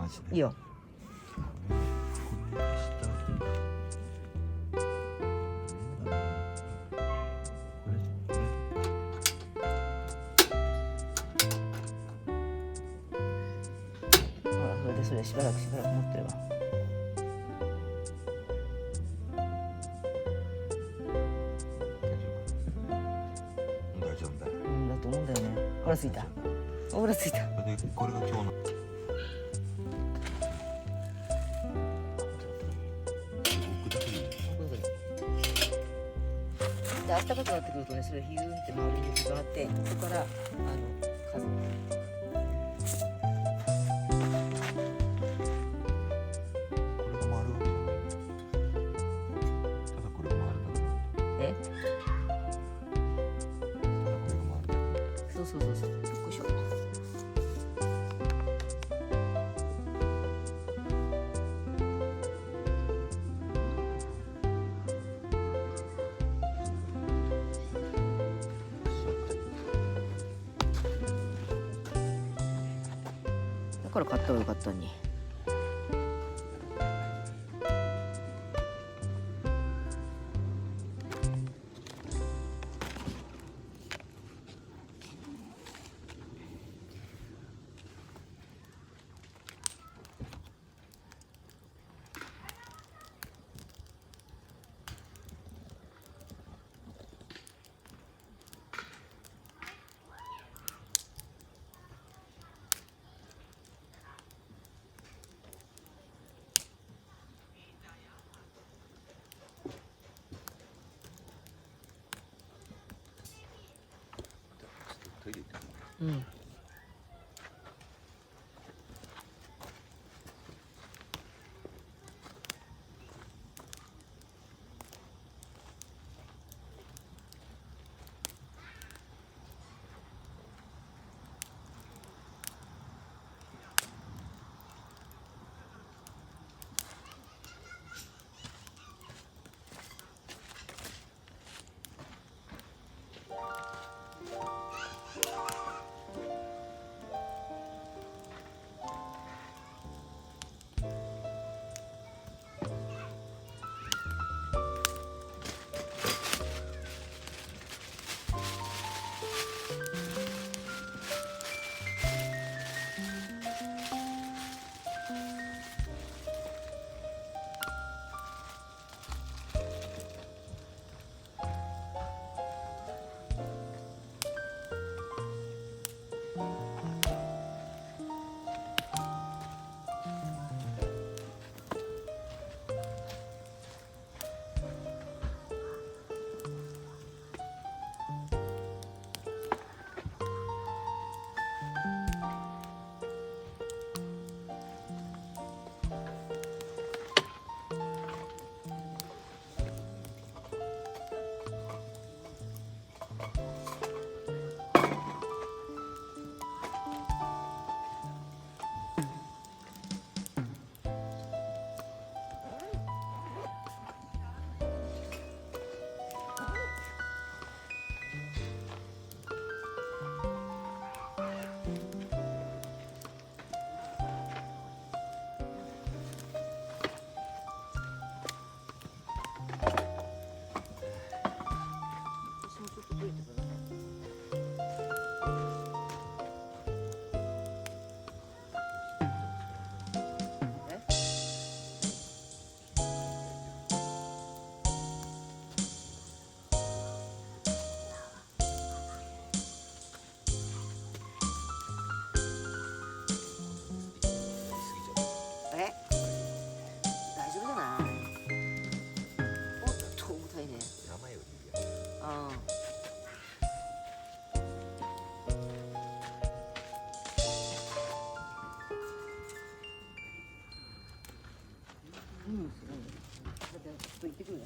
話ね。いいよ。ほら、それでそれしばらく持ってれば。大丈夫だよ。うんだと思うんだよね。ほらついた。ほらついた。これが今日の。で、暖かくなってくるとね、それヒューンって周りに広がって、そこから風。これが回るわけじゃない。ただこれが回るだけなんだ。え？ただこれが回るだけ。そう。よっこいしょ。だから買った方がよかったのに。トイレ行ってうん。大丈夫じゃない？おっと重たいね。生よりいいや。ああ。うん、すごいね。だってちょっと行ってくるね。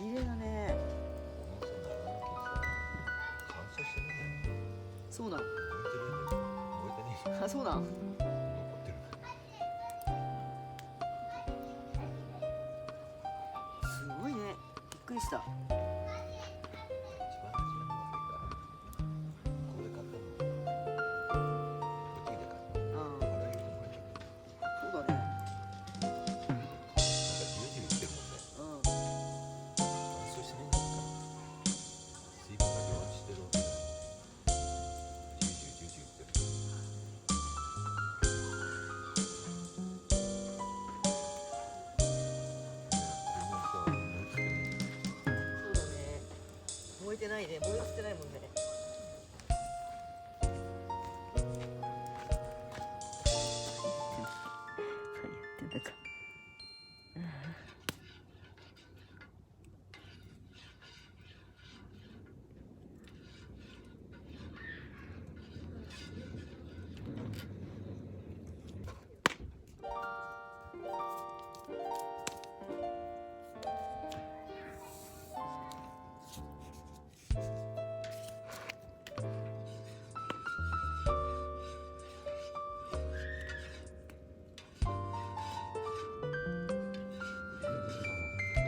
綺麗だね。そうなん。あ、そうなん。すごいね。びっくりした。燃えてないね、燃え移ってないもんね。何やってんだか。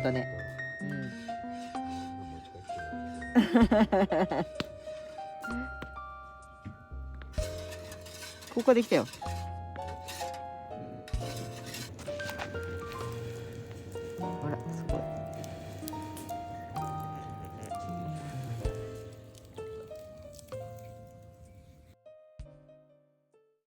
だね。ここできたよ。